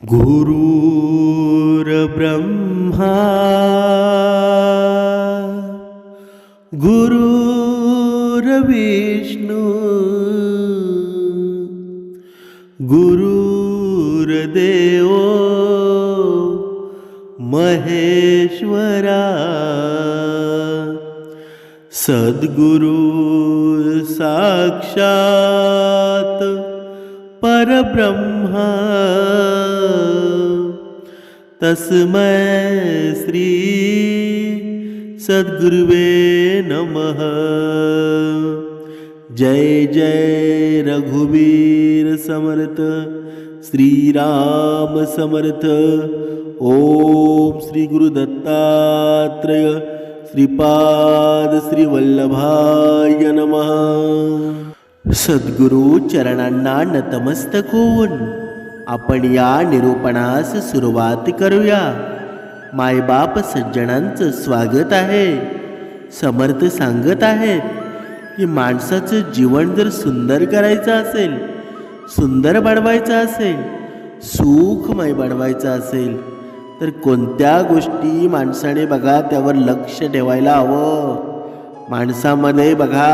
गुरुर्ब्रह्मा गुरुर्विष्णू गुरुर्देव महेश्वरा सद्गुरु साक्षात परब्रह्मा तस्मै श्री सद्गुरुवे नमः। जय जय रघुवीर समर्थ श्रीराम समर्थ। ओम श्री गुरु दत्तात्रेय श्रीपाद श्री वल्लभाय नमः। सद्गुरु चरणांना नतमस्तक होऊन आपण या निरूपणास सुरुवात करूया। मायबाप सज्जनांचं स्वागत आहे। समर्थ सांगत आहेत की माणसाचं जीवन जर सुंदर करायचं असेल, सुंदर बनवायचं असेल, सुखमय बनवायचं असेल तर कोणत्या गोष्टी माणसाने बघा त्यावर लक्ष ठेवायला हवं। माणसामध्ये बघा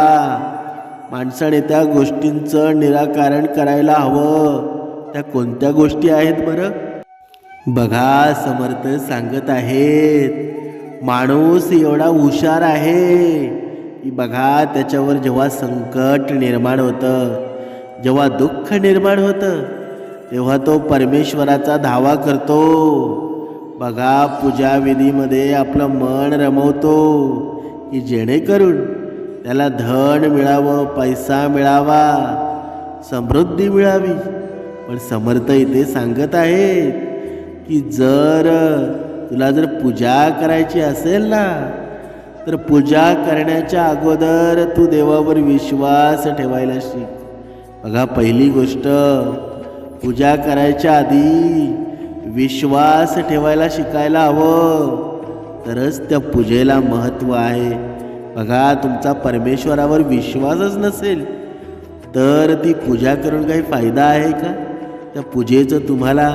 माणसाने त्या गोष्टींचं निराकरण करायला हवं। त्या कोणत्या गोष्टी आहेत बरं? बघा समर्थ सांगत आहेत माणूस एवढा हुशार आहे की बघा त्याच्यावर जेव्हा संकट निर्माण होतं, जेव्हा दुःख निर्माण होतं तेव्हा तो परमेश्वराचा धावा करतो। बघा पूजा विधीमध्ये आपलं मन रमवतो की जेणेकरून त्याला धन मिळावं, पैसा मिळावा, समृद्धी मिळावी। पण समर्थ इथे सांगत आहेत की जर तुला पूजा करायची असेल ना तर पूजा करण्याच्या अगोदर तू देवावर विश्वास ठेवायला शिक। बघा पहिली गोष्ट, पूजा करायच्या आधी विश्वास ठेवायला शिकायला हवं, तरच त्या पूजेला महत्त्व आहे। बघा तुमचा परमेश्वरावर विश्वासच नसेल तर ती पूजा करून काही फायदा आहे का? त्या पूजेचं तुम्हाला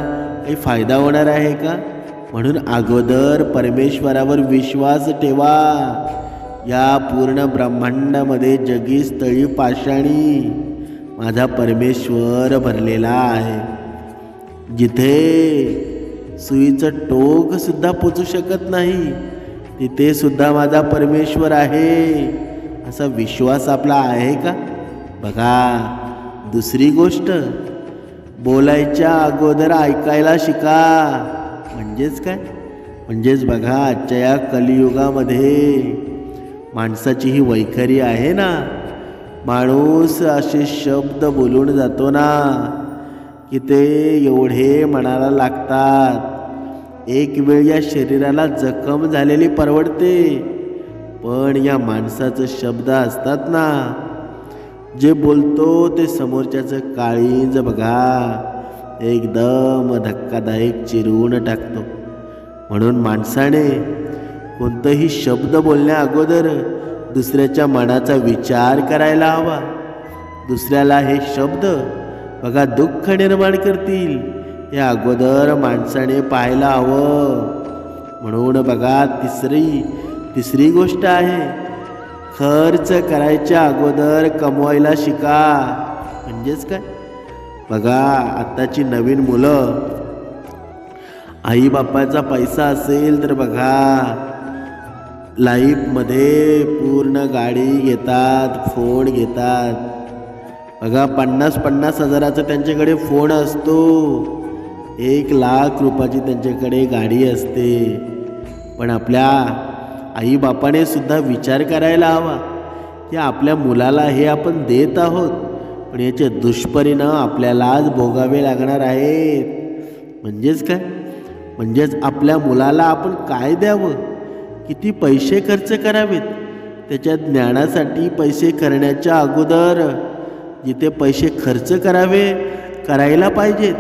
काही फायदा होणार आहे का? म्हणून अगोदर परमेश्वरावर विश्वास ठेवा। या पूर्ण ब्रह्मांडामध्ये जगी स्थळी पाषाणी माझा परमेश्वर भरलेला आहे। जिथे सुईचं टोक सुद्धा पोचू शकत नाही तिथे सुद्धा माझा परमेश्वर आहे, असा विश्वास आपला आहे का? बघा दुसरी गोष्ट, बोलायच्या अगोदर ऐकायला शिका। म्हणजेच काय? म्हणजेच बघा आजच्या या कलियुगामध्ये माणसाची ही वैखरी आहे ना, माणूस असे शब्द बोलून जातो ना की ते एवढे मनाला लागतात। एक वेळ या शरीराला जखम झालेली परवडते, पण या माणसाचे शब्द असतात ना, जे बोलतो ते समोरच्याचं काळीज बघा एकदम धक्कादायक चिरवून टाकतो। म्हणून माणसाने कोणताही शब्द बोलण्या अगोदर दुसऱ्याच्या मनाचा विचार करायला हवा। दुसऱ्याला हे शब्द बघा दुःख निर्माण करतील हे अगोदर माणसाने पाहायला हवं। म्हणून बघा तिसरी गोष्ट आहे, खर्च करायच्या अगोदर कमवायला शिका। म्हणजेच काय? बघा आत्ताची नवीन मुलं, आई बापाचा पैसा असेल तर बघा लाईफमध्ये पूर्ण गाडी घेतात, फोन घेतात। बघा 50-50 हजाराचा त्यांच्याकडे फोन असतो, 1 लाख रुपयाची त्यांच्याकडे गाडी असते। पण आपल्या आईबापाने सुद्धा विचार करायला हवा की आपल्या मुलाला हे आपण देत आहोत, पण याचे दुष्परिणाम आपल्यालाच भोगावे लागणार आहेत। म्हणजेच काय? म्हणजेच आपल्या मुलाला आपण काय द्यावं, किती पैसे खर्च करावेत, त्याच्या ज्ञानासाठी पैसे करण्याच्या अगोदर जिथे पैसे खर्च करायला पाहिजेत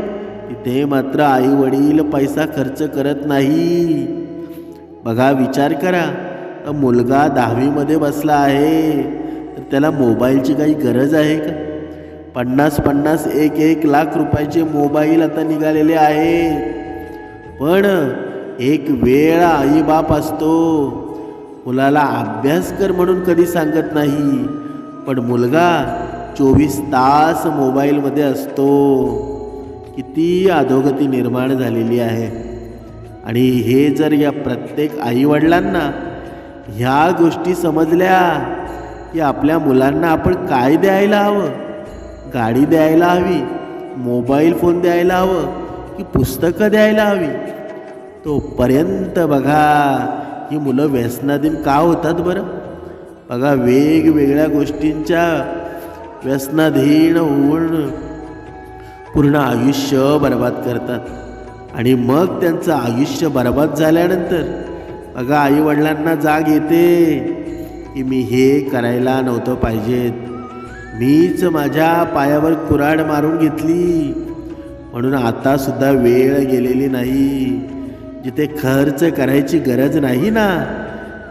तिथे मात्र आई वडील पैसा खर्च करत नाही। बघा विचार करा, मुलगा 10वी मध्ये बसला आहे तर त्याला मोबाईलची काही गरज आहे का? 50-50 1-1 लाख रुपयाचे मोबाईल आता निघालेले आहेत. पण एक वेळ आईबाप असतो, मुलाला अभ्यास कर म्हणून कधी सांगत नाही, पण मुलगा 24 तास मोबाईलमध्ये असतो. किती अधोगती निर्माण झालेली आहे. आणि हे जर या प्रत्येक आईवडिलांना ह्या गोष्टी समजल्या की आपल्या मुलांना आपण काय द्यायला हवं, गाडी द्यायला हवी, मोबाईल फोन द्यायला हवं की पुस्तकं द्यायला हवी, तोपर्यंत बघा ही मुलं व्यसनाधीन का होतात बरं? बघा वेगवेगळ्या गोष्टींच्या व्यसनाधीन होऊन पूर्ण आयुष्य बर्बाद करतात. आणि मग त्यांचं आयुष्य बर्बाद झाल्यानंतर बघा आईवडिलांना जाग येते की मी हे करायला नव्हतं पाहिजेत, मीच माझ्या पायावर कुऱ्हाड मारून घेतली, म्हणून आतासुद्धा वेळ गेलेली नाही. जिथे खर्च करायची गरज नाही ना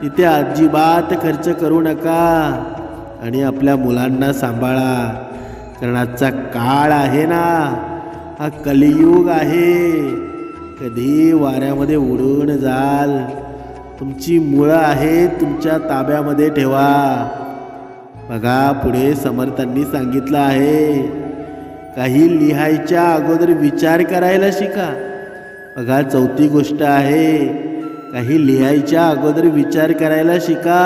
तिथे अजिबात खर्च करू नका आणि आपल्या मुलांना सांभाळा. कारण आजचा काळ आहे ना हा कलियुग आहे. कधी वाऱ्यामध्ये उडून जाल. तुमची मुळं आहेत तुमच्या ताब्यामध्ये ठेवा. बघा पुढे समर्थांनी सांगितलं आहे, काही लिहायच्या अगोदर विचार करायला शिका. बघा 4थी गोष्ट आहे, काही लिहायच्या अगोदर विचार करायला शिका.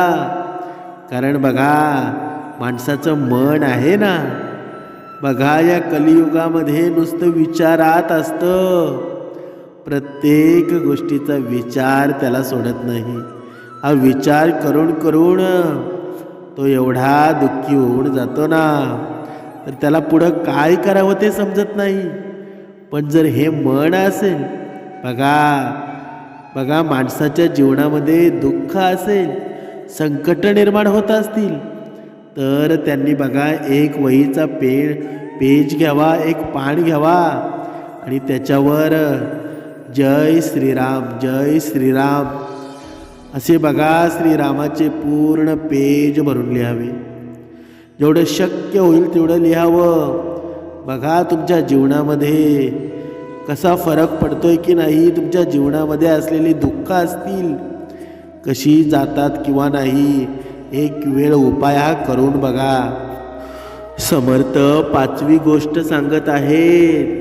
कारण बघा माणसाचं मन आहे ना, बघा या कलियुगामध्ये नुसतं विचारात असतं. प्रत्येक गोष्टीचा विचार त्याला सोडत नाही. हा विचार करून करून तो एवढा दुःखी होऊन जातो ना, तर त्याला पुढं काय करावं ते समजत नाही. पण जर हे मन असेल, बघा माणसाच्या जीवनामध्ये दुःख असेल, संकट निर्माण होत असतील, तर त्यांनी बघा एक वहीचा पेज घ्यावा, एक पान घ्यावा आणि त्याच्यावर जय श्रीराम जय श्रीराम असे बघा श्रीरामाचे पूर्ण पेज भरून लिहावे. जेवढं शक्य होईल तेवढं लिहावं. बघा तुमच्या जीवनामध्ये कसा फरक पडतोय की नाही, तुमच्या जीवनामध्ये असलेली दुःख असतील कशी जातात किंवा नाही, एक वेळ उपाय हा करून बघा. समर्थ 5वी गोष्ट सांगत आहेत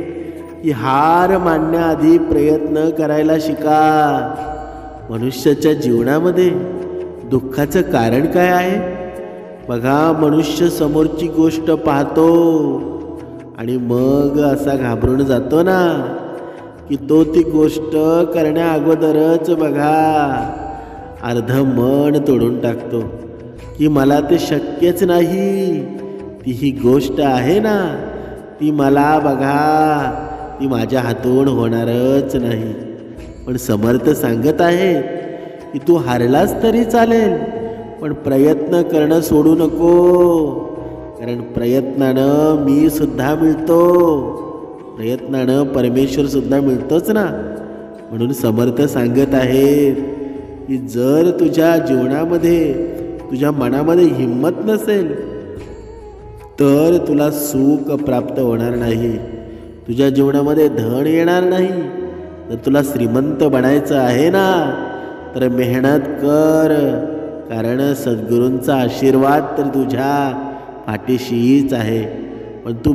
की हार मानण्याआधी प्रयत्न करायला शिका. मनुष्याच्या जीवनामध्ये दुःखाचं कारण काय आहे? बघा मनुष्य समोरची गोष्ट पाहतो आणि मग असा घाबरून जातो ना की तो ती गोष्ट करण्या अगोदरच बघा अर्ध मन तोडून टाकतो की मला ते शक्यच नाही. ती ही गोष्ट आहे ना ती मला बघा ती माझ्या हातून होणारच नाही. पण समर्थ सांगत आहे की तू हारलास तरी चालेल, पण प्रयत्न करणं सोडू नको. कारण प्रयत्नानं मी सुद्धा मिळतो, प्रयत्नानं परमेश्वर सुद्धा मिळतोच ना. म्हणून समर्थ सांगत आहेत की जर तुझ्या जीवनामध्ये तुझ्या मनामध्ये हिंमत नसेल तर तुला सुख प्राप्त होणार नाही, तुझ्या जीवनामध्ये धन येणार नाही. जर तुला श्रीमंत बनायचं आहे ना तर मेहनत कर. कारण सद्गुरूंचा आशीर्वाद तर तुझ्या पाठीशीच आहे. पण तू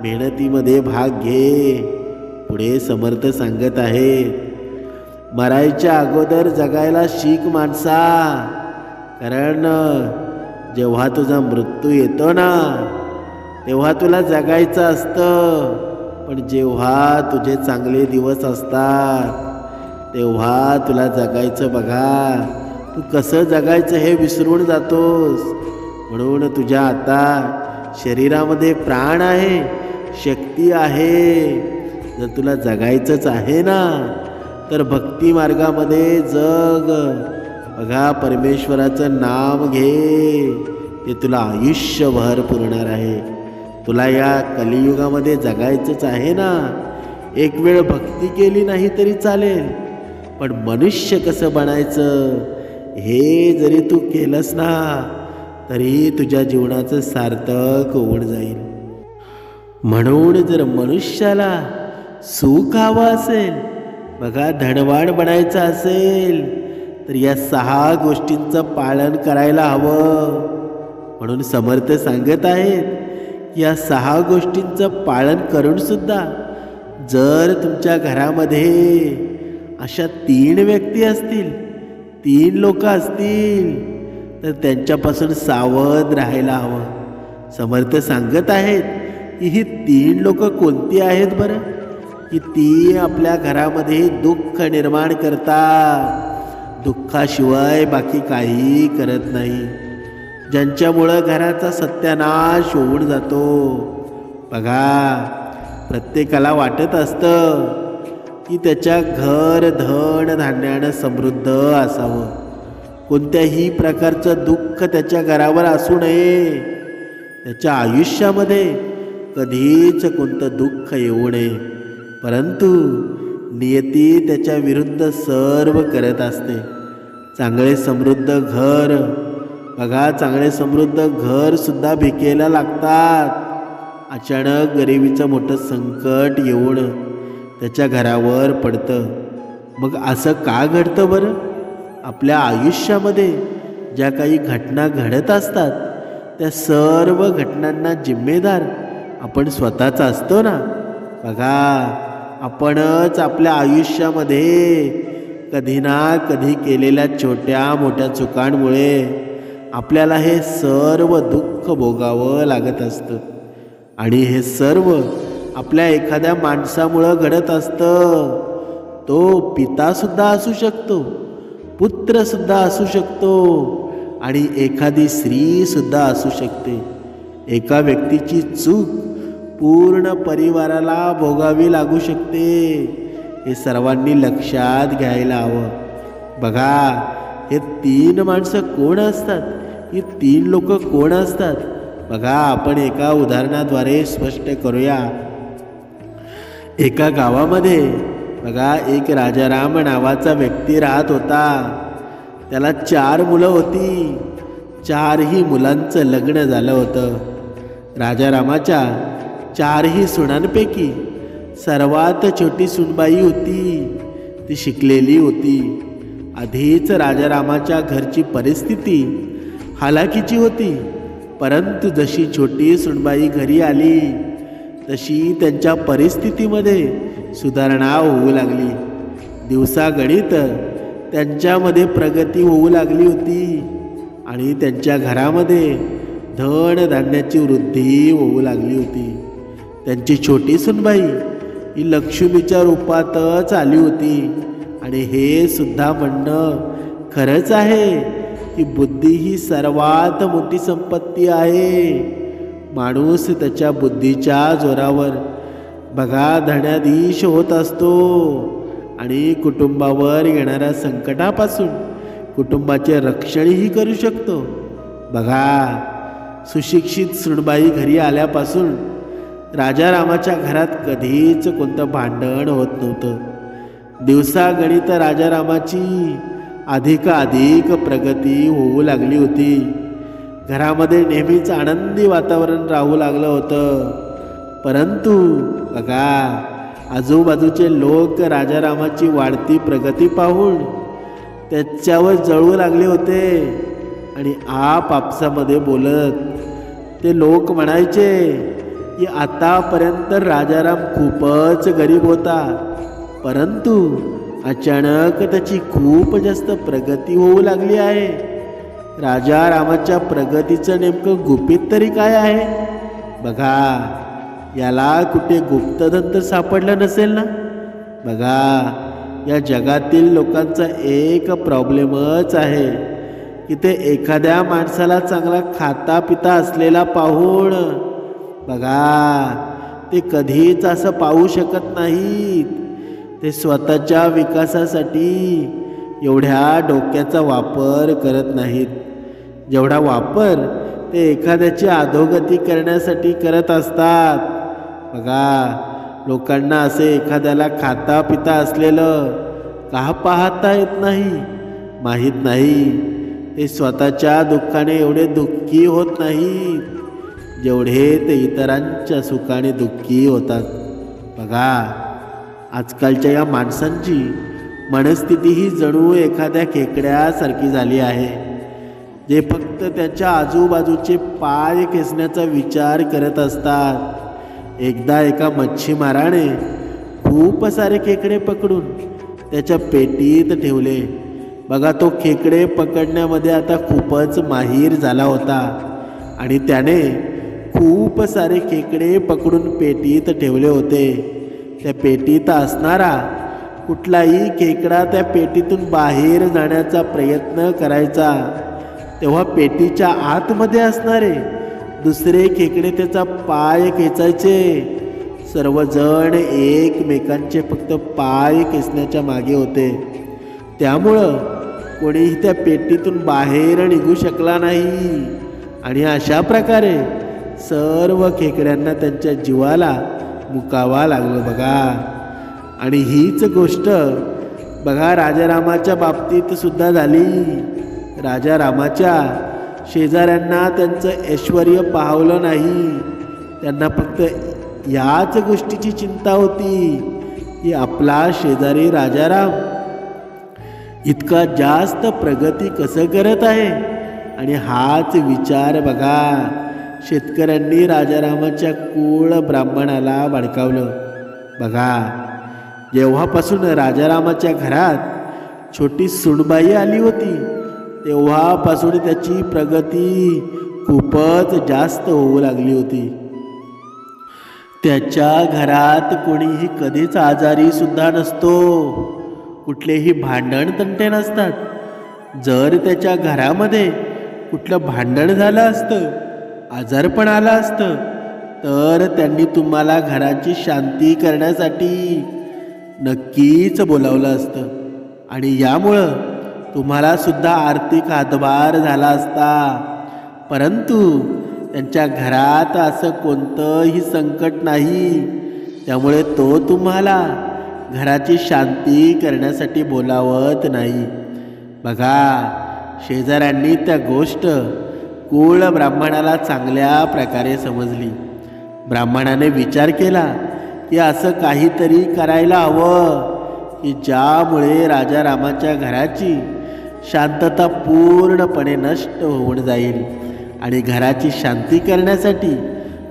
मेहनतीमध्ये भाग घे. पुढे समर्थ सांगत आहे, मरायच्या अगोदर जगायला शिक माणसा. कारण जेव्हा तुझा मृत्यू येतो ना तेव्हा तुला जगायचं असतं, पण जेव्हा तुझे चांगले दिवस असतात तेव्हा तुला जगायचं. बघा तू कसं जगायचं हे विसरून जातोस. म्हणून तुझ्या आता शरीरामध्ये प्राण आहे, शक्ती आहे. जर तुला जगायचंच आहे ना तर भक्ती मार्गामध्ये जग. बघा परमेश्वराचं नाम घे, ते तुला आयुष्यभर पुरणार आहे. तुला या कलियुगामध्ये जगायचंच आहे ना. एक वेळ भक्ती केली नाही तरी चालेल, पण मनुष्य कसं बनायचं हे जरी तू केलंस ना तरी तुझ्या जीवनाचं सार्थक होऊन जाईल. म्हणून जर मनुष्याला सुख हवं असेल, बघा धनवान बनायचं असेल, तर या 6 गोष्टींचं पालन करायला हवं. म्हणून समर्थ सांगत आहेत की या 6 गोष्टींचं पालन करून सुद्धा जर तुमच्या घरामध्ये अशा 3 व्यक्ती असतील, 3 लोक असतील, तर त्यांच्यापासून सावध राहायला हवं. समर्थ सांगत आहेत की ही 3 लोक कोणती आहेत बरं? की ती आपल्या घरामध्ये दुःख निर्माण करतात, दुःखाशिवाय बाकी काही करत नाही, ज्यांच्यामुळं घराचा सत्यानाश होऊन जातो. बघा, प्रत्येकाला वाटत असतं की त्याच्या घर धन धान्यानं समृद्ध असावं, कोणत्याही प्रकारचं दुःख त्याच्या घरावर असू नये, त्याच्या आयुष्यामध्ये कधीच कोणतं दुःख येऊ नये. परंतु नियती त्याच्या विरुद्ध सर्व करत असते. चांगले समृद्ध घर, बघा चांगले समृद्ध घर सुद्धा भिकेला लागतात. अचानक गरिबीचं मोठं संकट येऊन त्याच्या घरावर पडतं. मग असं का घडतं बरं? आपल्या आयुष्यामध्ये ज्या काही घटना घडत असतात, त्या सर्व घटनांना जिम्मेदार आपण स्वतःच असतो ना. बघा, आपणच आपल्या आयुष्यामध्ये कधी ना कधी केलेल्या छोट्या मोठ्या चुकांमुळे आपल्याला हे सर्व दुःख भोगावं लागत असतं. आणि हे सर्व आपल्या एखाद्या माणसामुळं घडत असतं. तो पितासुद्धा असू शकतो, पुत्रसुद्धा असू शकतो आणि एखादी स्त्रीसुद्धा असू शकते. एका व्यक्तीची चूक पूर्ण परिवाराला भोगावी लागू शकते. हे सर्वांनी लक्षात घ्यायला हवं. बघा, हे 3 माणसं कोण असतात? ही 3 लोक कोण असतात? बघा, आपण एका उदाहरणाद्वारे स्पष्ट करूया. एका गावामध्ये बघा एक राजाराम नावाचा व्यक्ती राहत होता. त्याला 4 मुलं होती. 4ही मुलांचं लग्न झालं होतं. राजारामाच्या 4ही सुनांपैकी सर्वात छोटी सुनबाई होती. ती शिकलेली होती. आधीच राजारामाच्या घरची परिस्थिती हालाकीची होती. परंतु जशी छोटी सुनबाई घरी आली, तशी त्यांच्या परिस्थितीमध्ये सुधारणा होऊ लागली. दिवसागणिक त्यांच्यामध्ये प्रगती होऊ लागली होती आणि त्यांच्या घरामध्ये धन धान्याची वृद्धी होऊ लागली होती. त्यांची छोटी सुनबाई ही लक्ष्मीच्या रूपातच आली होती. आणि हे सुद्धा म्हणणं खरंच आहे की बुद्धी ही सर्वात मोठी संपत्ती आहे. माणूस त्याच्या बुद्धीच्या जोरावर बघा धनाधीश होत असतो आणि कुटुंबावर येणाऱ्या संकटापासून कुटुंबाचे रक्षणही करू शकतो. बघा, सुशिक्षित सुनबाई घरी आल्यापासून राजारामाच्या घरात कधीच कोणतं भांडण होत नव्हतं. दिवसागणिक राजारामाची अधिकाधिक प्रगती होऊ लागली होती. घरामध्ये नेहमीच आनंदी वातावरण राहू लागलं होतं. परंतु बघा, आजूबाजूचे लोक राजारामाची वाढती प्रगती पाहून त्याच्यावर जळू लागले होते आणि आपापसामध्ये बोलत ते लोक म्हणायचे की आतापर्यंत राजाराम खूपच गरीब होता, परंतु अचानक त्याची खूप जास्त प्रगती होऊ लागली आहे. राजारामाच्या प्रगतीचं नेमकं गुपित तरी काय आहे? बघा, याला कुठे गुप्तधन तर सापडलं नसेल ना. बघा, या जगातील लोकांचा एक प्रॉब्लेमच आहे की ते एखाद्या माणसाला चांगला खाता पिता असलेला पाहून बघा ते कधीच असं पाहू शकत नाहीत. ते स्वतःच्या विकासासाठी एवढ्या डोक्याचा वापर करत नाहीत जेवढा वापर ते एखाद्याची अधोगती करण्यासाठी करत असतात. बघा, लोकांना असे एखाद्याला खाता पिता असलेलं का पाहता येत नाही, माहीत नाही. ते स्वतःच्या दुःखाने एवढे दुःखी होत नाहीत जेवढे ते इतरांच्या सुखाने दुःखी होतात. बघा, आजकालच्या या माणसांची मनस्थिती ही जणू एखाद्या खेकड्यासारखी झाली आहे, जे फक्त त्याच्या आजूबाजूचे पाय खेचण्याचा विचार करत असतात. एकदा एका मच्छीमाराने खूप सारे खेकडे पकडून त्याच्या पेटीत ठेवले. बघा, तो खेकडे पकडण्यामध्ये आता खूपच माहीर झाला होता आणि त्याने खूप सारे खेकडे पकडून पेटीत ठेवले होते. त्या पेटीत असणारा कुठलाही खेकडा त्या पेटीतून बाहेर जाण्याचा प्रयत्न करायचा, तेव्हा पेटीच्या आतमध्ये असणारे दुसरे खेकडे त्याचा पाय खेचायचे. सर्वजण एकमेकांचे फक्त पाय खेचण्याच्या मागे होते. त्यामुळं कोणीही त्या पेटीतून बाहेर निघू शकला नाही आणि अशा प्रकारे सर्व खेकड्यांना त्यांच्या जीवाला मुकावा लागलं. बघा, आणि हीच गोष्ट बघा राजारामाच्या बाबतीत सुद्धा झाली. राजारामाच्या शेजाऱ्यांना त्यांचं ऐश्वर्य पाहवलं नाही. त्यांना फक्त याच गोष्टीची चिंता होती की आपला शेजारी राजाराम इतका जास्त प्रगती कसं करत आहे. आणि हाच विचार बघा शेतकऱ्यांनी राजारामाच्या कुळ ब्राह्मणाला भडकावलं. बघा, जेव्हापासून राजारामाच्या घरात छोटी सुनबाई आली होती तेव्हापासून त्याची प्रगती खूपच जास्त होऊ लागली होती. त्याच्या घरात कोणीही कधीच आजारी सुद्धा नसतो, कुठलेही भांडण तंटे नसतात. जर त्याच्या घरामध्ये कुठलं भांडण झालं असतं, आजारपण आलं असतं, तर त्यांनी तुम्हाला घराची शांती करण्यासाठी नक्कीच बोलावलं असतं आणि यामुळं तुम्हाला सुद्धा आर्थिक हातभार झाला असता. परंतु त्यांच्या घरात असं कोणतंही संकट नाही, त्यामुळे तो तुम्हाला घराची शांती करण्यासाठी बोलावत नाही. बघा, शेजाऱ्यांनी त्या गोष्ट कुळ ब्राह्मणाला चांगल्या प्रकारे समजली. ब्राह्मणाने विचार केला की असं काहीतरी करायला हवं की ज्यामुळे राजारामाच्या घराची शांतता पूर्णपणे नष्ट होऊन जाईल आणि घराची शांती करण्यासाठी,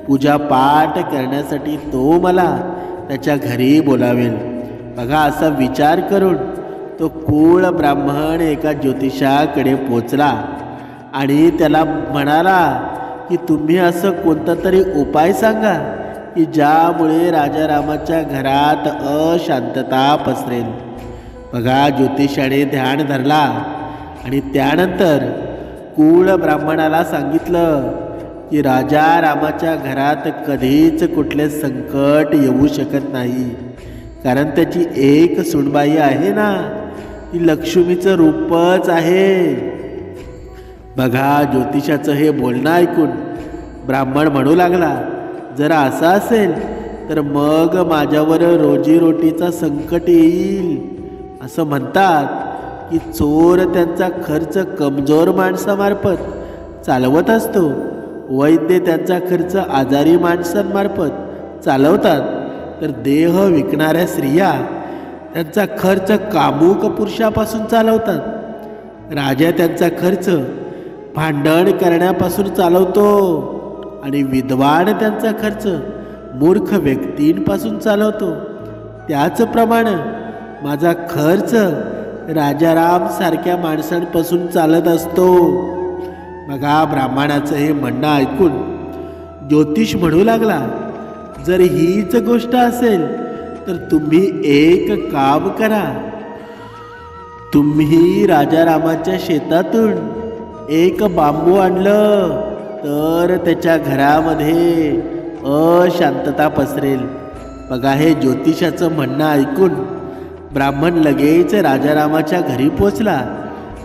पूजापाठ करण्यासाठी तो मला त्याच्या घरी बोलावेल. बघा, असा विचार करून तो कुळ ब्राह्मण एका ज्योतिषाकडे पोचला आणि त्याला म्हणाला की तुम्ही असं कोणता तरी उपाय सांगा की ज्यामुळे राजारामाच्या घरात अशांतता पसरेल. बघा, ज्योतिषाने ध्यान धरला आणि त्यानंतर कुळ ब्राह्मणाला सांगितलं की राजारामाच्या घरात कधीच कुठले संकट येऊ शकत नाही, कारण त्याची एक सुनबाई आहे ना, ती लक्ष्मीचं रूपच आहे. बघा, ज्योतिषाचं हे बोलणं ऐकून ब्राह्मण म्हणू लागला, जर असं असेल तर मग माझ्यावर रोजीरोटीचा संकट येईल. असं म्हणतात की चोर त्यांचा खर्च कमजोर माणसामार्फत चालवत असतो, वैद्य त्यांचा खर्च आजारी माणसांमार्फत चालवतात, तर देह विकणाऱ्या स्त्रिया त्यांचा खर्च कामुक पुरुषापासून चालवतात. राजा त्यांचा खर्च भांडण करण्यापासून चालवतो आणि विद्वान त्यांचा खर्च मूर्ख व्यक्तींपासून चालवतो. त्याचप्रमाणे माझा खर्च राजाराम सारख्या माणसांपासून चालत असतो. बघा, ब्राह्मणाचं हे म्हणणं ऐकून ज्योतिष म्हणू लागला, जर हीच गोष्ट असेल तर तुम्ही एक काम करा, तुम्ही राजारामाच्या शेतातून एक बांबू आणलं तर त्याच्या घरामध्ये अशांतता पसरेल. बघा, हे ज्योतिषाचं म्हणणं ऐकून ब्राह्मण लगेच राजारामाच्या घरी पोचला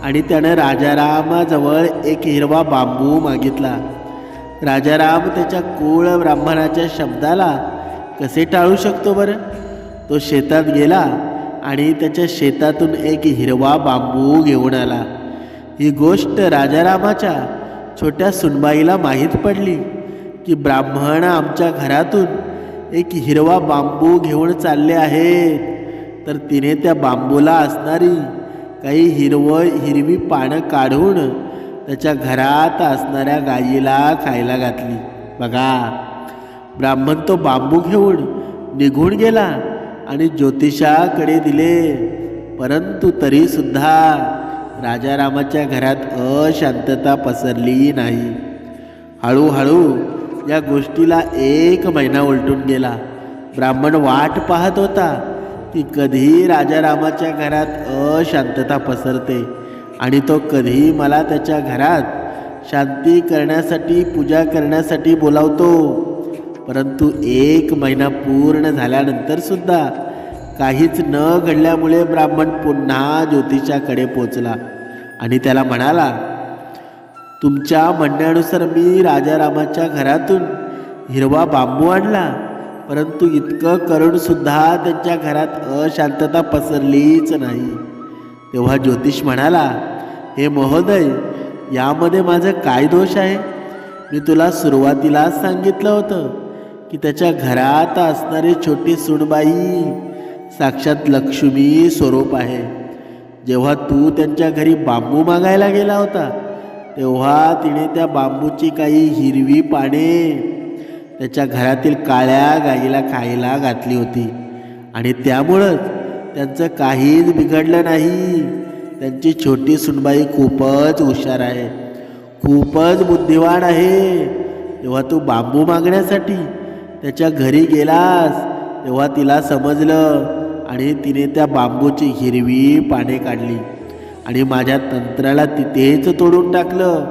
आणि त्यानं राजारामाजवळ एक हिरवा बांबू मागितला. राजाराम त्याच्या कुळ ब्राह्मणाच्या शब्दाला कसे टाळू शकतो बरं? तो शेतात गेला आणि त्याच्या शेतातून एक हिरवा बांबू घेऊन आला. ही गोष्ट राजारामाच्या छोट्या सुनबाईला माहीत पडली की ब्राह्मण आमच्या घरातून एक हिरवा बांबू घेऊन चालले आहेत. तर तिने त्या बांबूला असणारी काही हिरवी पानं काढून त्याच्या घरात असणाऱ्या गायीला खायला घातली. बघा, ब्राह्मण तो बांबू घेऊन निघून गेला आणि ज्योतिषाकडे दिले. परंतु तरीसुद्धा राजारामाच्या घरात अशांतता पसरली नाही. हळूहळू या गोष्टीला 1 महिना उलटून गेला. ब्राह्मण वाट पाहत होता की कधी राजारामाच्या घरात अशांतता पसरते आणि तो कधी मला त्याच्या घरात शांती करण्यासाठी, पूजा करण्यासाठी बोलावतो. परंतु 1 महिना पूर्ण झाल्यानंतर सुद्धा काहीच न घडल्यामुळे ब्राह्मण पुन्हा ज्योतिषाकडे पोचला आणि त्याला म्हणाला, तुमच्या म्हणण्यानुसार मी राजारामाच्या घरातून हिरवा बांबू आणला, परंतु इतकं करून सुद्धा त्यांच्या घरात अशांतता पसरलीच नाही. तेव्हा ज्योतिष म्हणाला, हे महोदय, यामध्ये माझं काय दोष आहे? मी तुला सुरुवातीलाच सांगितलं होतं की त्याच्या घरात असणारी छोटी सुनबाई साक्षात लक्ष्मी स्वरूप आहे. जेव्हा तू त्यांच्या घरी बांबू मागायला गेला होता तेव्हा तिने त्या बांबूची काही हिरवी पाने त्याच्या घरातील काळ्या गाईला खायला घातली होती आणि त्यामुळंच त्यांचं काहीच बिघडलं नाही. त्यांची छोटी सुनबाई खूपच हुशार आहे, खूपच बुद्धिवान आहे. तेव्हा तू बांबू मागण्यासाठी त्याच्या घरी गेलास तेव्हा तिला समजलं आणि तिने त्या बांबूची हिरवी पाने काढली आणि माझ्या तंत्राला तिथेच तोडून टाकलं.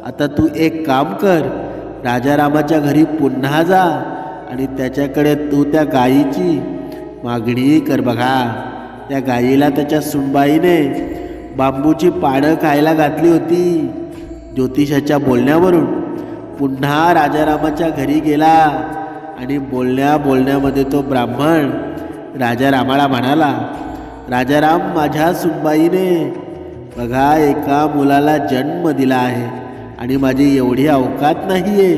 आता तू एक काम कर, राजारामाच्या घरी पुन्हा जा आणि त्याच्याकडे तू त्या गायीची मागणी कर. बघा, त्या गायीला त्याच्या सुनबाईने बांबूची पानं खायला घातली होती. ज्योतिषाच्या बोलण्यावरून पुन्हा राजारामाच्या घरी गेला आणि बोलण्यामध्ये तो ब्राह्मण राजारामाला म्हणाला, राजाराम, माझ्या सुनबाईने बघा एका मुलाला जन्म दिला आहे आणि माझी एवढी अवकात नाही आहे.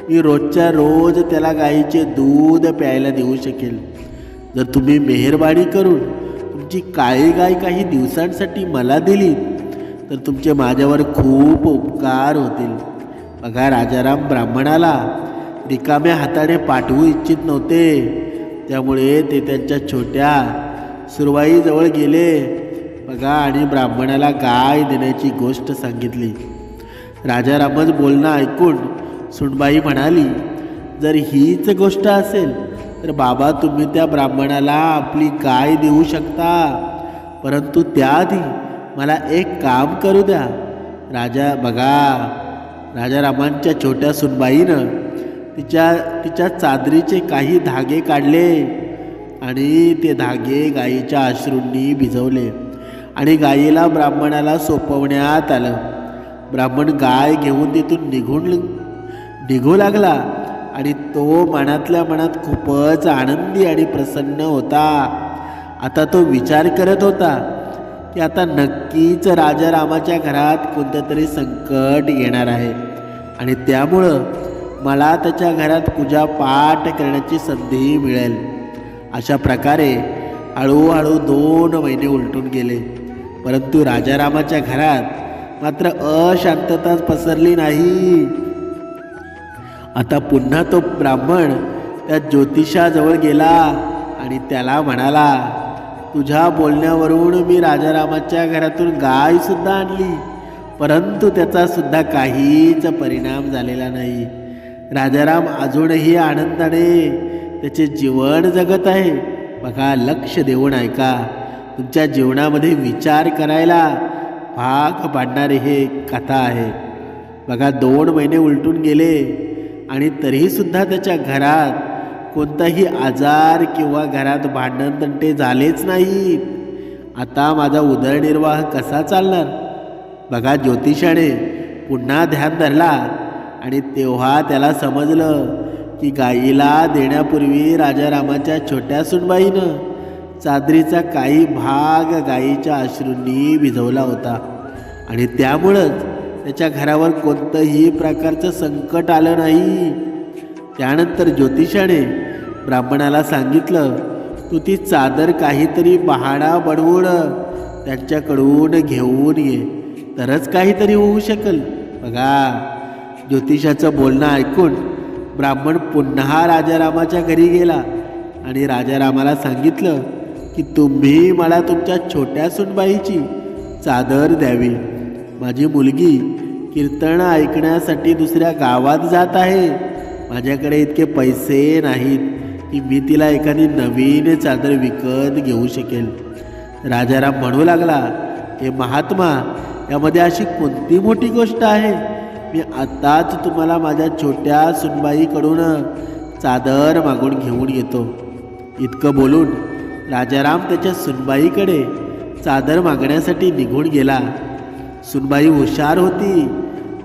मी रोजच्या रोज त्याला गाईचे दूध प्यायला देऊ शकेल. जर तुम्ही मेहरबानी करून तुमची काळी गाय काही दिवसांसाठी मला दिली तर तुमचे माझ्यावर खूप उपकार होतील. बघा, राजाराम ब्राह्मणाला रिकाम्या हाताने पाठवू इच्छित नव्हते, त्यामुळे ते त्यांच्या छोट्या सुरवाईजवळ गेले. बघा, आणि ब्राह्मणाला गाय देण्याची गोष्ट सांगितली. राजारामच बोलणं ऐकून सुनबाई म्हणाली, जर हीच गोष्ट असेल तर बाबा, तुम्ही त्या ब्राह्मणाला आपली गाय देऊ शकता, परंतु त्याआधी मला एक काम करू द्या. राजारामांच्या छोट्या सुनबाईनं तिच्या चादरीचे काही धागे काढले आणि ते धागे गायीच्या अश्रूंनी भिजवले आणि गायीला ब्राह्मणाला सोपवण्यात आलं. ब्राह्मण गाय घेऊन तिथून निघू लागला आणि तो मनातल्या मनात खूपच आनंदी आणि प्रसन्न होता. आता तो विचार करत होता की आता नक्कीच राजारामाच्या घरात कोणतं तरी संकट येणार आहे आणि त्यामुळं मला त्याच्या घरात पूजापाठ करण्याची संधी मिळेल. अशा प्रकारे हळूहळू 2 महिने उलटून गेले, परंतु राजारामाच्या घरात मात्र अशांतताच पसरली नाही. आता पुन्हा तो ब्राह्मण त्या ज्योतिषाजवळ गेला आणि त्याला म्हणाला, तुझ्या बोलण्यावरून मी राजारामाच्या घरातून गाय सुद्धा आणली, परंतु त्याचा सुद्धा काहीच परिणाम झालेला नाही. राजाराम अजूनही आनंदाने त्याचे जीवन जगत आहे. बघा, लक्ष देऊन ऐका, तुमच्या जीवनामध्ये विचार करायला भाग पाडणारी हे कथा आहे. बघा, 2 महिने उलटून गेले आणि तरीसुद्धा त्याच्या घरात कोणताही आजार किंवा घरात भांडणतंटे झालेच नाहीत. आता माझा उदरनिर्वाह कसा चालणार? बघा, ज्योतिषाने पुन्हा ध्यान धरला आणि तेव्हा त्याला समजलं की गायीला देण्यापूर्वी राजारामाच्या छोट्या सुनबाईनं चादरीचा काही भाग गायीच्या अश्रूंनी भिजवला होता आणि त्यामुळंच त्याच्या घरावर कोणतंही प्रकारचं संकट आलं नाही. त्यानंतर ज्योतिषाने ब्राह्मणाला सांगितलं, तू ती चादर काहीतरी बहाणा बनवून त्यांच्याकडून घेऊन ये, तरच काहीतरी होऊ शकेल. बघा, ज्योतिषाचं बोलणं ऐकून ब्राह्मण पुन्हा राजारामाच्या घरी गेला आणि राजारामाला सांगितलं की तुम्ही मला तुमच्या छोट्या सुनबाईची चादर द्यावी. माझी मुलगी कीर्तन ऐकण्यासाठी दुसऱ्या गावात जात आहे. माझ्याकडे इतके पैसे नाहीत की मी तिला एखादी नवीन चादर विकत घेऊ शकेल. राजाराम म्हणू लागला, हे महात्मा, यामध्ये अशी कोणती मोठी गोष्ट आहे? मी आताच तुम्हाला माझ्या छोट्या सुनबाईकडून चादर मागून घेऊन येतो. इतकं बोलून राजाराम त्याच्या सुनबाईकडे चादर मागण्यासाठी निघून गेला. सुनबाई हुशार होती.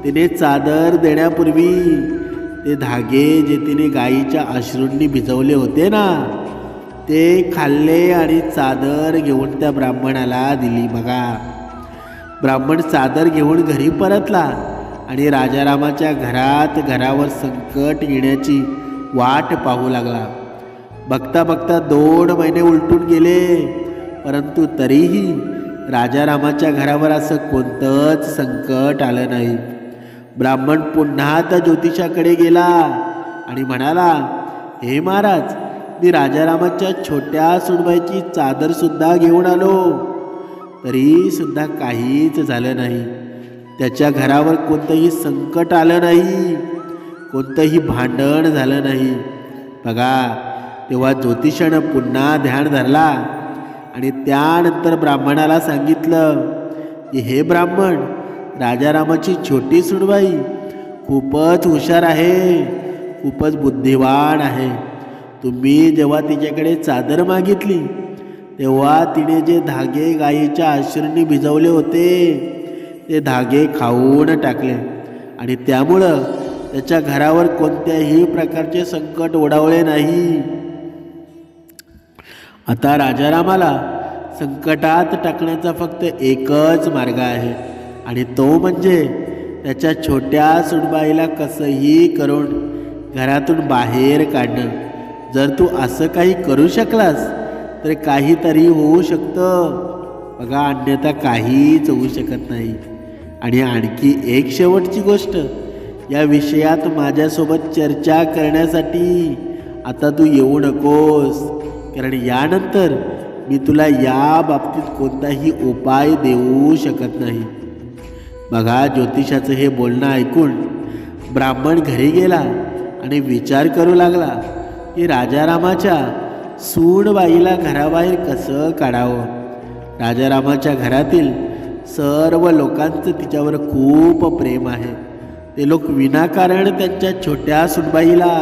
तिने चादर देण्यापूर्वी ते धागे जे तिने गाईच्या अश्रूंनी भिजवले होते ना, ते खाल्ले आणि चादर घेऊन त्या ब्राह्मणाला दिली. बघा, ब्राह्मण चादर घेऊन घरी परतला आणि राजारामाच्या घरावर संकट येण्याची वाट पाहू लागला. बघता बघता 2 महिने उलटून गेले, परंतु तरीही राजारामाच्या घरावर असं कोणतंच संकट आलं नाही. ब्राह्मण पुन्हा त्या ज्योतिषाकडे गेला आणि म्हणाला, हे महाराज, मी राजारामाच्या छोट्या सुनबाईची चादरसुद्धा घेऊन आलो, तरी सुद्धा काहीच झालं नाही. त्याच्या घरावर कोणतंही संकट आलं नाही, कोणतंही भांडण झालं नाही. बघा, तेव्हा ज्योतिषानं पुन्हा ध्यान धरला आणि त्यानंतर ब्राह्मणाला सांगितलं की हे ब्राह्मण, राजारामाची छोटी सुनबाई खूपच हुशार आहे, खूपच बुद्धिवान आहे. तुम्ही जेव्हा तिच्याकडे चादर मागितली तेव्हा तिने जे धागे गाईच्या अश्रूंनी भिजवले होते ते धागे खाऊन टाकले आणि त्यामुळं त्याच्या घरावर कोणत्याही प्रकारचे संकट ओढावले नाही. आता राजारामाला संकटात टाकण्याचा फक्त एकच मार्ग आहे आणि तो म्हणजे त्याच्या छोट्या सुनबाईला कसंही करून घरातून बाहेर काढणं. जर तू असं काही करू शकलास तर काहीतरी होऊ शकतं. बघा, अन्यथा काहीच होऊ शकत नाही. आणि आणखी एक शेवटची गोष्ट, या विषयात माझ्यासोबत चर्चा करण्यासाठी आता तू येऊ नकोस, कारण यानंतर मी तुला या बाबतीत कोणताही उपाय देऊ शकत नाही. बघा, ज्योतिषाचं हे बोलणं ऐकून ब्राह्मण घरी गेला आणि विचार करू लागला की राजारामाच्या सूनबाईला घराबाहेर कसं काढावं. राजारामाच्या घरातील सर्व लोकांचं तिच्यावर खूप प्रेम आहे. ते लोक विनाकारण त्यांच्या छोट्या सुनबाईला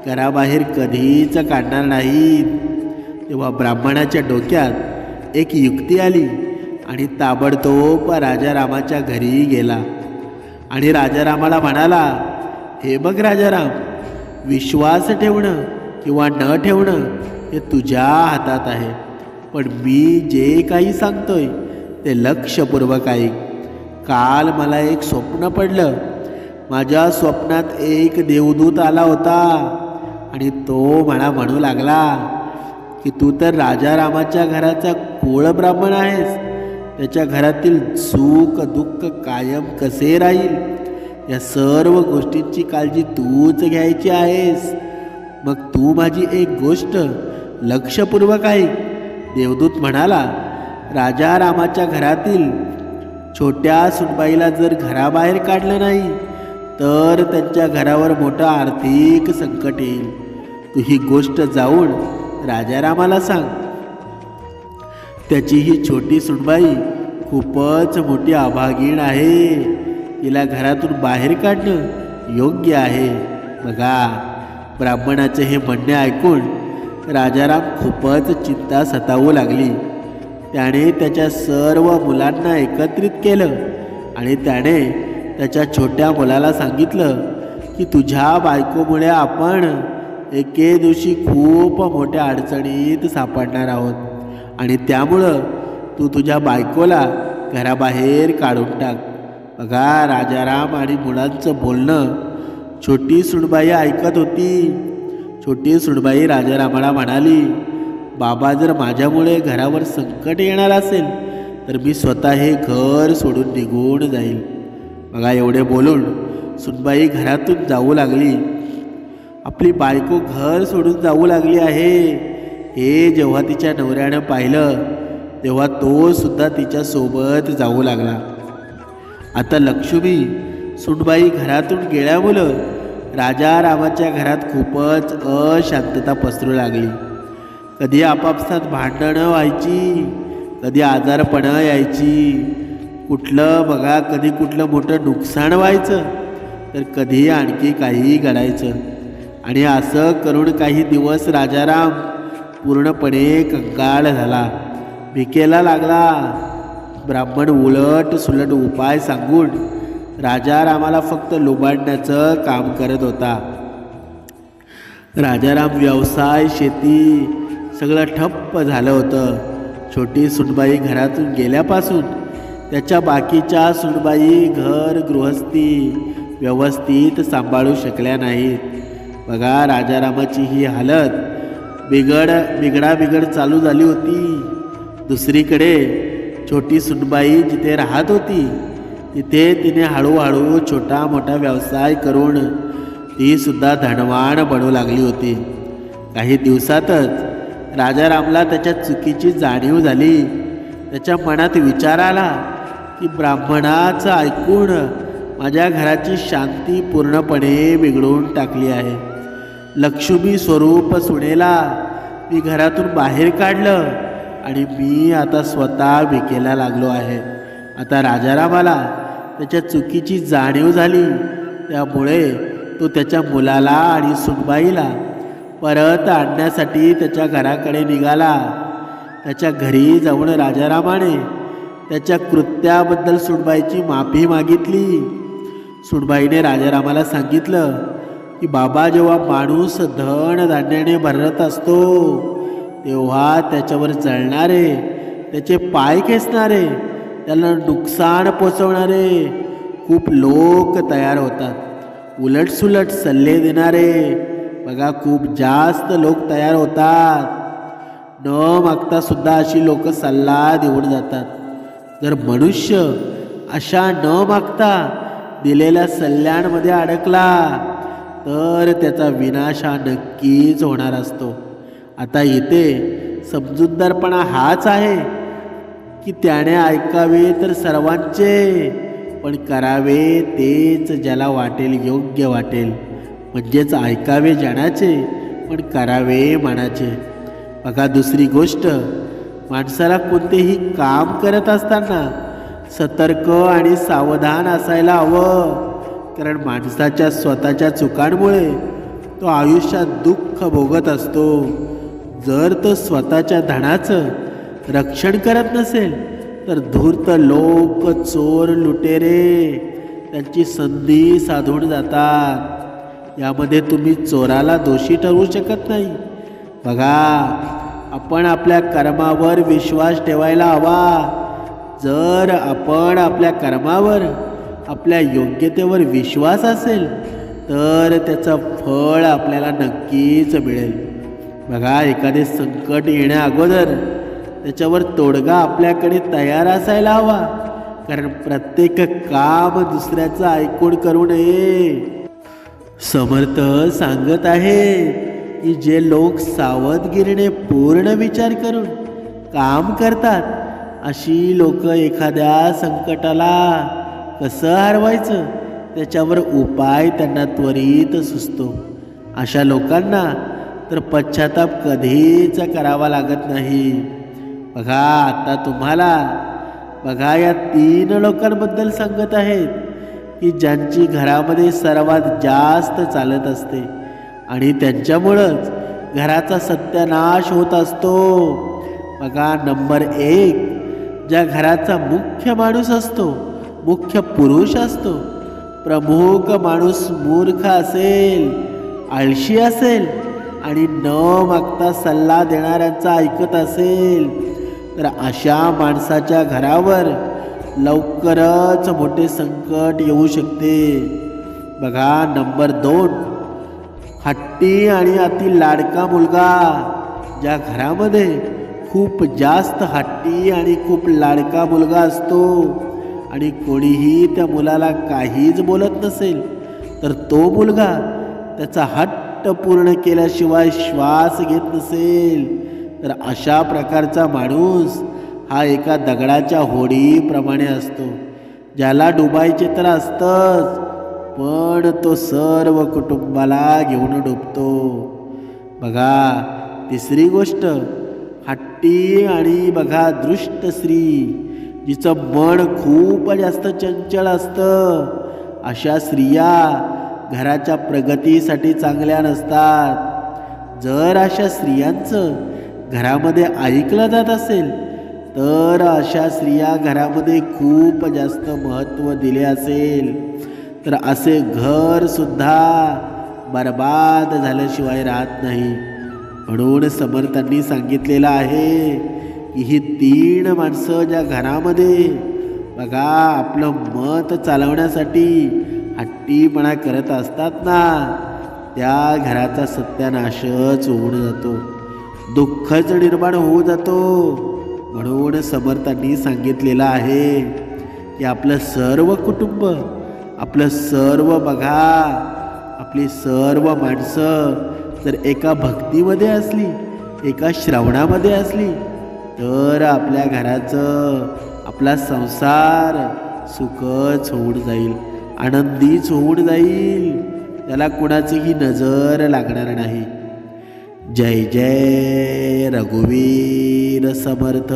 घराबाहेर कधीच काढणार नाहीत. तेव्हा ब्राह्मणाच्या डोक्यात एक युक्ती आली आणि ताबडतोब राजारामाच्या घरी गेला आणि राजारामाला म्हणाला, हे बघ राजाराम, विश्वास ठेवणं किंवा न ठेवणं हे तुझ्या हातात आहे, पण मी जे काही सांगतोय ते लक्षपूर्वक ऐक. काल मला एक स्वप्न पडलं. माझ्या स्वप्नात एक देवदूत आला होता आणि तो मला म्हणू लागला की तू तर राजारामाच्या घराचा कुळ ब्राह्मण आहेस. त्याच्या घरातील सुख दुःख कायम कसे राहील या सर्व गोष्टींची काळजी तूच घ्यायची आहेस. मग तू माझी एक गोष्ट लक्षपूर्वक ऐक. देवदूत म्हणाला, राजारामाच्या घरातील छोट्या सुनबाईला जर घराबाहेर काढलं नाही तर त्यांच्या घरावर मोठं आर्थिक संकट येईल. तू ही गोष्ट जाऊन राजारामाला सांग. त्याची ही छोटी सुनबाई खूपच मोठी अभागीण आहे. तिला घरातून बाहेर काढणं योग्य आहे. बघा, ब्राह्मणाचे हे म्हणणे ऐकून राजाराम खूपच चिंता सतावू लागली. त्याने त्याच्या सर्व मुलांना एकत्रित केलं आणि त्याने त्याच्या छोट्या मुलाला सांगितलं की तुझ्या बायकोमुळे आपण एके दिवशी खूप मोठ्या अडचणीत सापडणार आहोत आणि त्यामुळं तू तुझ्या बायकोला घराबाहेर काढून टाक. बघा राजाराम आणि मुलांचं बोलणं छोटी सुनबाई ऐकत होती. छोटी सुनबाई राजारामाला म्हणाली, बाबा जर माझ्यामुळे घरावर संकट येणार असेल तर मी स्वतः हे घर सोडून निघून जाईल. बघा एवढे बोलून सुनबाई घरातून जाऊ लागली. आपली बायको घर सोडून जाऊ लागली आहे हे जेव्हा तिच्या नवऱ्यानं पाहिलं तेव्हा तो सुद्धा तिच्यासोबत जाऊ लागला. आता लक्ष्मी सुनबाई घरातून गेल्यामुळं राजारामाच्या घरात खूपच अशांतता पसरू लागली. कधी आपापसात भांडणं व्हायची, कधी आजारपणं यायची, कधी कुठलं मोठं नुकसान व्हायचं, तर कधी आणखी काही घडायचं. आणि असं करून काही दिवस राजाराम पूर्णपणे कंगाल झाला, भिकेला लागला. ब्राह्मण उलट सुलट उपाय सांगून राजारामाला फक्त लुबाडण्याचं काम करत होता. राजाराम व्यवसाय, शेती सगळं ठप्प झालं होतं. छोटी सुनबाई घरातून गेल्यापासून त्याच्या बाकीच्या सुनबाई घर गृहस्थी व्यवस्थित सांभाळू शकल्या नाहीत. बघा राजारामाची ही हालत बिघड चालू झाली होती. दुसरीकडे छोटी सुनबाई जिथे राहत होती तिथे तिने हळूहळू छोटा मोठा व्यवसाय करून ती सुद्धा धनवान बनू लागली होती. काही दिवसातच राजारामला त्याच्या चुकीची जाणीव झाली. त्याच्या मनात विचार आला की ब्राह्मणाचं ऐकून माझ्या घराची शांती पूर्णपणे बिघडून टाकली आहे. लक्ष्मी स्वरूप सुनेला मी घरातून बाहेर काढलं आणि मी आता स्वतः भिकेला लागलो आहे. आता राजारामाला त्याच्या चुकीची जाणीव झाली. त्यामुळे तो त्याच्या मुलाला आणि सुनबाईला परत आणण्यासाठी त्याच्या घराकडे निघाला. त्याच्या घरी जाऊन राजारामाने त्याच्या कृत्याबद्दल सुनबाईची माफी मागितली. सुनबाईने राजारामाला सांगितलं की बाबा जेव्हा माणूस धन धान्याने भरत असतो तेव्हा त्याच्यावर जळणारे, त्याचे पाय खेचणारे, त्याला नुकसान पोचवणारे खूप लोक तयार होतात. उलटसुलट सल्ले देणारे बघा खूप जास्त लोक तयार होतात. न मागता सुद्धा अशी लोक सल्ला देऊन जातात. जर मनुष्य अशा न मागता दिलेल्या सल्ल्यांमध्ये अडकला तर त्याचा विनाश हा नक्कीच होणार असतो. आता इथे समजूतदारपणा हाच आहे की त्याने ऐकावे तर सर्वांचे, पण करावे तेच ज्याला वाटेल, योग्य वाटेल. म्हणजेच ऐकावे जनाचे पण करावे मनाचे. बघा दुसरी गोष्ट, माणसाला कोणतेही काम करत असताना सतर्क आणि सावधान असायला हवं. कारण माणसाच्या स्वतःच्या चुकांमुळे तो आयुष्यात दुःख भोगत असतो. जर तो स्वतःच्या धनाचं रक्षण करत नसेल तर धूर्त लोक, चोर, लुटेरे त्यांची संधी साधून जातात. यामध्ये तुम्ही चोराला दोषी ठरवू शकत नाही. बघा आपण आपल्या कर्मावर विश्वास ठेवायला हवा. जर आपण आपल्या कर्मावर, आपल्या योग्यतेवर विश्वास असेल तर त्याचं फळ आपल्याला नक्कीच मिळेल. बघा एखादे संकट येण्या अगोदर त्याच्यावर तोडगा आपल्याकडे तयार असायला हवा. कारण प्रत्येक काम दुसऱ्याचं ऐकून करू नये. समर्थ सांगत आहे की जे लोक सावधगिरीने पूर्ण विचार करून काम करतात अशी लोक एखाद्या संकटाला कसं हरवायचं त्याच्यावर उपाय त्यांना त्वरित सुचतो. अशा लोकांना तर पश्चाताप कधीच करावा लागत नाही. बघा आता तुम्हाला बघा या 3 लोकांबद्दल सांगत आहेत की ज्यांची घरामध्ये सर्वात जास्त चालत असते आणि त्यांच्यामुळंच घराचा सत्यानाश होत असतो. बघा नंबर 1, ज्या घराचा मुख्य माणूस असतो, मुख्य पुरुष असतो, प्रमुख माणूस मूर्ख असेल, आळशी असेल आणि न मागता सल्ला देणाऱ्यांचा ऐकत असेल तर अशा माणसाच्या घरावर लवकरच मोठे संकट येऊ शकते. बघा, नंबर 2, हट्टी आणि अति लाडका मुलगा. ज्या घरामध्ये खूप जास्त हट्टी आणि खूप लाडका मुलगा असतो आणि कोणीही त्या मुलाला काहीच बोलत नसेल, तर तो मुलगा त्याचा हट्ट पूर्ण केल्याशिवाय श्वास घेत नसेल, तर अशा प्रकारचा माणूस हा एका दगडाच्या होडीप्रमाणे असतो, ज्याला डुबायचे तर असतंच, पण तो सर्व कुटुंबाला घेऊन डुबतो. बघा, तिसरी गोष्ट, हट्टी आणि बघा दृष्ट स्त्री, जिचं मन खूप जास्त चंचल असतं. अशा स्त्रिया घराच्या प्रगतीसाठी चांगल्या नसतात. जर अशा स्त्रियांचं घरामध्ये ऐकलं जात असेल, तर अशा स्त्रिया घरामध्ये खूप जास्त महत्त्व दिले असेल, तर असे घरसुद्धा बर्बाद झाल्याशिवाय राहत नाही. म्हणून समर्थांनी सांगितलेलं आहे की ही 3 माणसं ज्या घरामध्ये बघा आपलं मत चालवण्यासाठी हट्टीपणा करत असतात ना, त्या घराचा सत्यानाशच होऊन जातो, दुःखच निर्माण होऊन जातो. म्हणून समर्थांनी सांगितलेलं आहे की आपलं सर्व कुटुंब, आपलं सर्व बघा, आपली सर्व माणसं जर एका भक्तीमध्ये असली, एका श्रवणामध्ये असली, तर आपल्या घराचं, आपला संसार सुखच होऊन जाईल, आनंदीच होऊन जाईल, त्याला कुणाचीही नजर लागणार नाही. जय जय रघुवीर समर्थ.